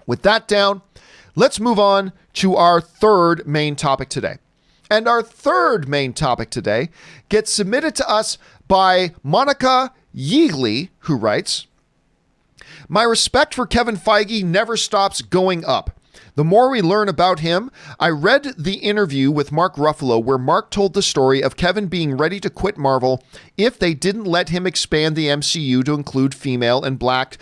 With that down, let's move on to our third main topic today. And our third main topic today gets submitted to us by Monica Yeagley, who writes, "My respect for Kevin Feige never stops going up. The more we learn about him, I read the interview with Mark Ruffalo where Mark told the story of Kevin being ready to quit Marvel if they didn't let him expand the MCU to include female and black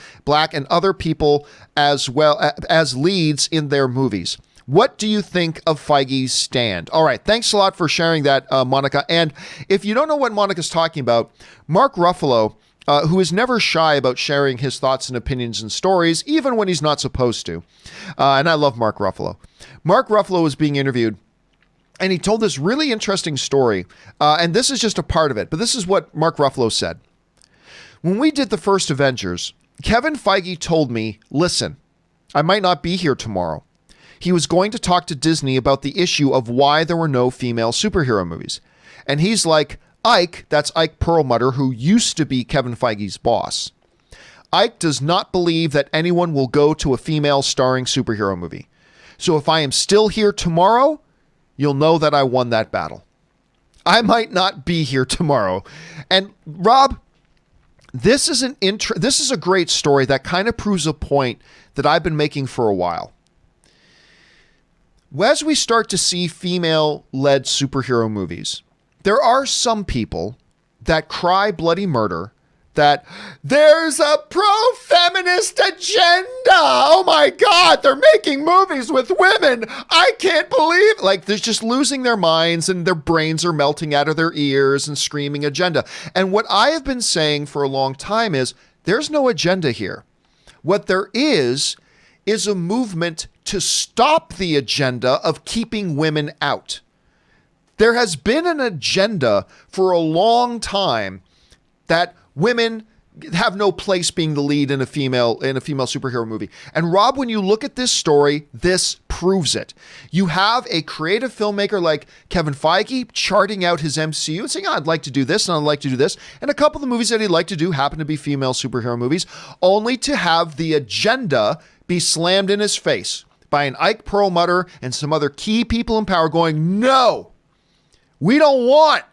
and other people as well as leads in their movies. What do you think of Feige's stand?" All right, thanks a lot for sharing that, Monica. And if you don't know what Monica's talking about, Mark Ruffalo, who is never shy about sharing his thoughts and opinions and stories, even when he's not supposed to. And I love Mark Ruffalo. Mark Ruffalo was being interviewed, and he told this really interesting story. And this is just a part of it, but this is what Mark Ruffalo said. "When we did the first Avengers, Kevin Feige told me, listen, I might not be here tomorrow. He was going to talk to Disney about the issue of why there were no female superhero movies. And he's like, Ike," that's Ike Perlmutter, who used to be Kevin Feige's boss, "Ike does not believe that anyone will go to a female starring superhero movie. So if I am still here tomorrow, you'll know that I won that battle. I might not be here tomorrow." And Rob, this is a great story that kind of proves a point that I've been making for a while. As we start to see female-led superhero movies, there are some people that cry bloody murder that there's a pro-feminist agenda. Oh my God, they're making movies with women. I can't believe, like, they're just losing their minds and their brains are melting out of their ears and screaming agenda. And what I have been saying for a long time is there's no agenda here. What there is a movement to stop the agenda of keeping women out. There has been an agenda for a long time that women have no place being the lead in a female superhero movie. And Rob, when you look at this story, this proves it. You have a creative filmmaker like Kevin Feige charting out his MCU and saying, I'd like to do this and I'd like to do this. And a couple of the movies that he'd like to do happen to be female superhero movies, only to have the agenda be slammed in his face by an Ike Perlmutter and some other key people in power going, no, we don't want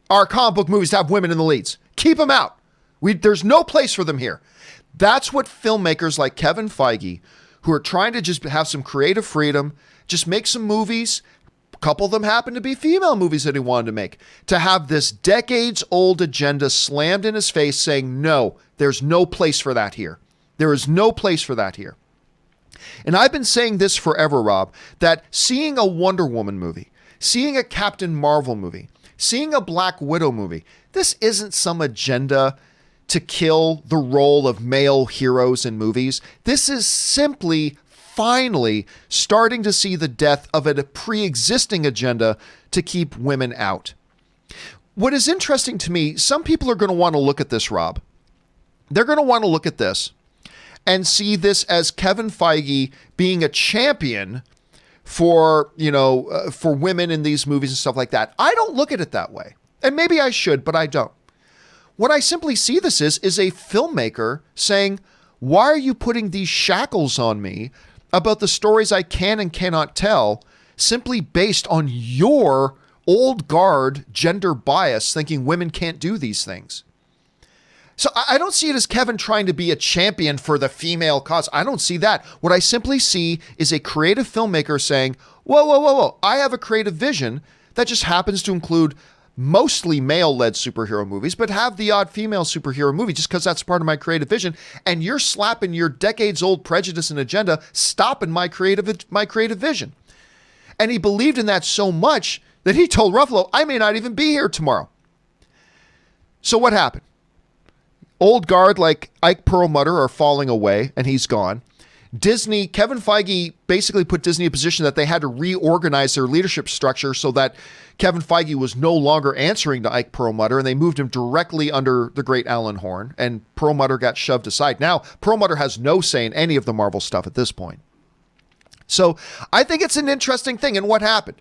our comic book movies to have women in the leads. Keep them out. There's no place for them here. That's what filmmakers like Kevin Feige, who are trying to just have some creative freedom, just make some movies. A couple of them happen to be female movies that he wanted to make. To have this decades-old agenda slammed in his face saying, no, there's no place for that here. There is no place for that here. And I've been saying this forever, Rob, that seeing a Wonder Woman movie, seeing a Captain Marvel movie, seeing a Black Widow movie, this isn't some agenda to kill the role of male heroes in movies. This is simply, finally, starting to see the death of a pre-existing agenda to keep women out. What is interesting to me, some people are going to want to look at this, Rob. They're going to want to look at this and see this as Kevin Feige being a champion for women in these movies and stuff like that. I don't look at it that way. And maybe I should, but I don't. What I simply see this is a filmmaker saying, why are you putting these shackles on me about the stories I can and cannot tell simply based on your old guard gender bias thinking women can't do these things? So I don't see it as Kevin trying to be a champion for the female cause. I don't see that. What I simply see is a creative filmmaker saying, whoa. I have a creative vision that just happens to include mostly male-led superhero movies, but have the odd female superhero movie just because that's part of my creative vision. And you're slapping your decades-old prejudice and agenda, stopping my creative vision. And he believed in that so much that he told Ruffalo, I may not even be here tomorrow. So what happened? Old guard like Ike Perlmutter are falling away, and he's gone. Kevin Feige basically put Disney in a position that they had to reorganize their leadership structure so that Kevin Feige was no longer answering to Ike Perlmutter, and they moved him directly under the great Alan Horn, and Perlmutter got shoved aside. Now, Perlmutter has no say in any of the Marvel stuff at this point. So I think it's an interesting thing. And what happened?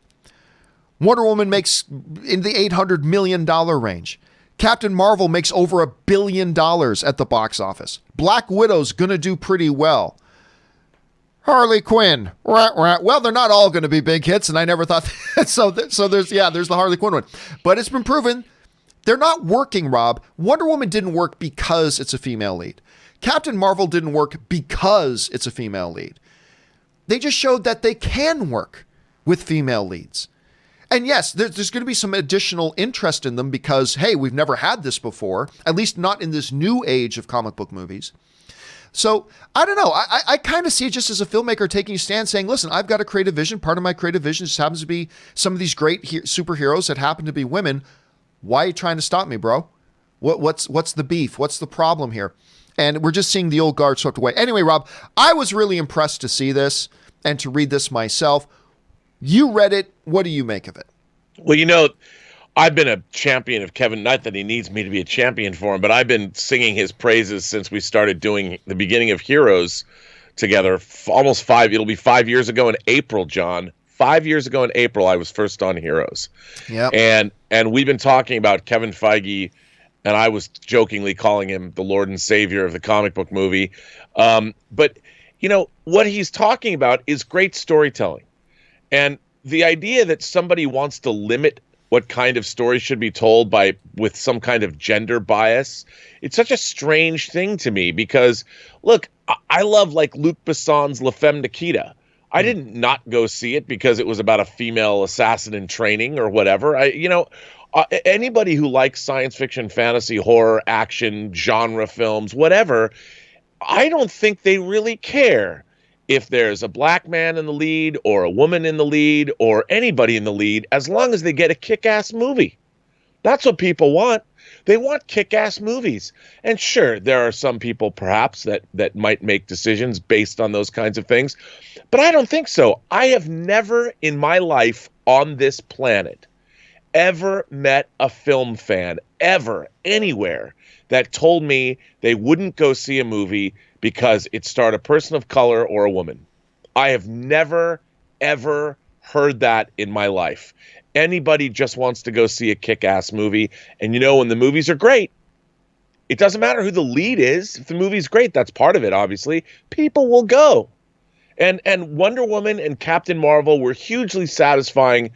Wonder Woman makes in the $800 million range. Captain Marvel makes over $1 billion at the box office. Black Widow's going to do pretty well. Harley Quinn. Well, they're not all going to be big hits, and I never thought that. So there's the Harley Quinn one. But it's been proven they're not working, Rob. Wonder Woman didn't work because it's a female lead. Captain Marvel didn't work because it's a female lead. They just showed that they can work with female leads. And yes, there's going to be some additional interest in them because, hey, we've never had this before, at least not in this new age of comic book movies. So I don't know. I kind of see it just as a filmmaker taking a stand saying, listen, I've got a creative vision. Part of my creative vision just happens to be some of these great superheroes that happen to be women. Why are you trying to stop me, bro? What's the beef? What's the problem here? And we're just seeing the old guard swept away. Anyway, Rob, I was really impressed to see this and to read this myself. You read it. What do you make of it? Well, I've been a champion of Kevin. Not that he needs me to be a champion for him, but I've been singing his praises since we started doing the beginning of Heroes together. It'll be 5 years ago in April, John. 5 years ago in April, I was first on Heroes. Yeah. And we've been talking about Kevin Feige, and I was jokingly calling him the Lord and Savior of the comic book movie. But, what he's talking about is great storytelling. And the idea that somebody wants to limit what kind of story should be told with some kind of gender bias, it's such a strange thing to me because, look, I love like Luc Besson's La Femme Nikita. I didn't not go see it because it was about a female assassin in training or whatever. Anybody who likes science fiction, fantasy, horror, action, genre films, whatever, I don't think they really care if there's a black man in the lead or a woman in the lead or anybody in the lead, as long as they get a kick-ass movie. That's what people want. They want kick-ass movies. And sure, there are some people perhaps that might make decisions based on those kinds of things, but I don't think so. I have never in my life on this planet ever met a film fan, ever, anywhere, that told me they wouldn't go see a movie because it starred a person of color or a woman. I have never, ever heard that in my life. Anybody just wants to go see a kick-ass movie. And when the movies are great, it doesn't matter who the lead is. If the movie's great, that's part of it, obviously. People will go. And Wonder Woman and Captain Marvel were hugely satisfying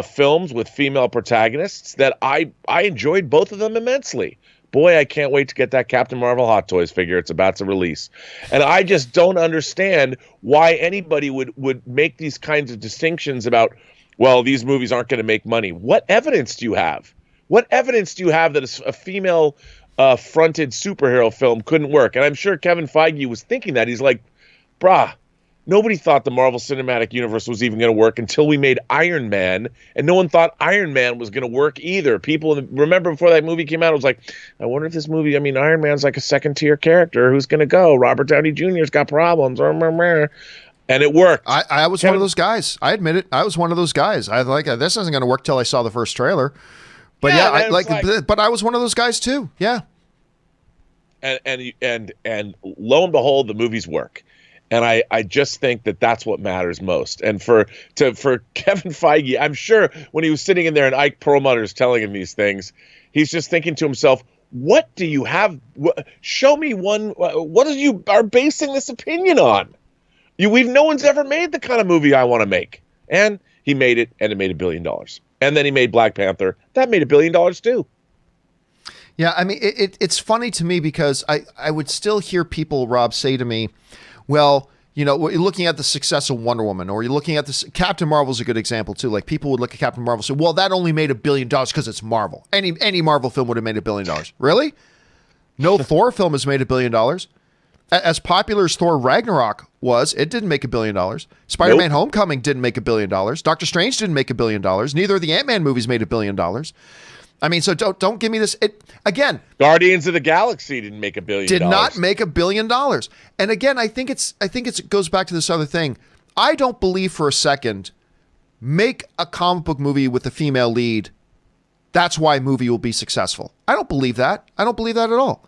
films with female protagonists that I enjoyed both of them immensely. Boy, I can't wait to get that Captain Marvel Hot Toys figure. It's about to release. And I just don't understand why anybody would make these kinds of distinctions about, well, these movies aren't going to make money. What evidence do you have? What evidence do you have that a female fronted superhero film couldn't work? And I'm sure Kevin Feige was thinking that. He's like, brah, nobody thought the Marvel Cinematic Universe was even going to work until we made Iron Man, and no one thought Iron Man was going to work either. People remember before that movie came out, it was like, I wonder if this movie, Iron Man's like a second-tier character. Who's going to go? Robert Downey Jr.'s got problems. And it worked. I was one of those guys. I admit it. I was one of those guys. I was like, this isn't going to work till I saw the first trailer. But but I was one of those guys too. Yeah. And lo and behold, the movies work. And I just think that that's what matters most. And for Kevin Feige, I'm sure when he was sitting in there and Ike Perlmutter's telling him these things, he's just thinking to himself, what do you have? Show me one. What you are basing this opinion on? No one's ever made the kind of movie I want to make. And he made it, and it made $1 billion. And then he made Black Panther. That made $1 billion too. Yeah, it's funny to me because I would still hear people, Rob, say to me, well, you're looking at the success of Wonder Woman, or you're looking at this. Captain Marvel's a good example too. Like, people would look at Captain Marvel and say, well, that only made $1 billion because it's Marvel. Any Marvel film would have made $1 billion. Really? No Thor film has made $1 billion. As popular as Thor Ragnarok was, it didn't make $1 billion. Spider-Man Homecoming didn't make $1 billion. Doctor Strange didn't make $1 billion. Neither of the Ant-Man movies made $1 billion. So don't give me this. Again, Guardians of the Galaxy didn't make $1 billion. Did not make $1 billion. And again, I think it goes back to this other thing. I don't believe for a second, make a comic book movie with a female lead. That's why a movie will be successful. I don't believe that. I don't believe that at all.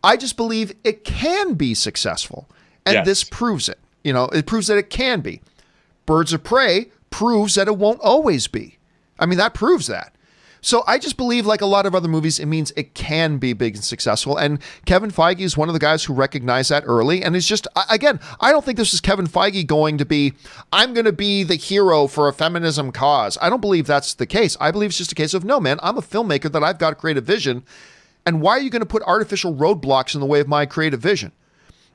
I just believe it can be successful. And this proves it. It proves that it can be. Birds of Prey proves that it won't always be. That proves that. So I just believe, like a lot of other movies, it means it can be big and successful. And Kevin Feige is one of the guys who recognized that early. And it's just, again, I don't think this is Kevin Feige going to be, I'm going to be the hero for a feminism cause. I don't believe that's the case. I believe it's just a case of, no, man, I'm a filmmaker that I've got a creative vision. And why are you going to put artificial roadblocks in the way of my creative vision?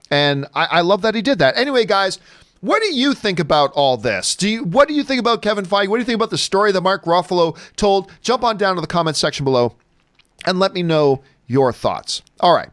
And I love that he did that. Anyway, guys, what do you think about all this? What do you think about Kevin Feige? What do you think about the story that Mark Ruffalo told? Jump on down to the comment section below and let me know your thoughts. All right.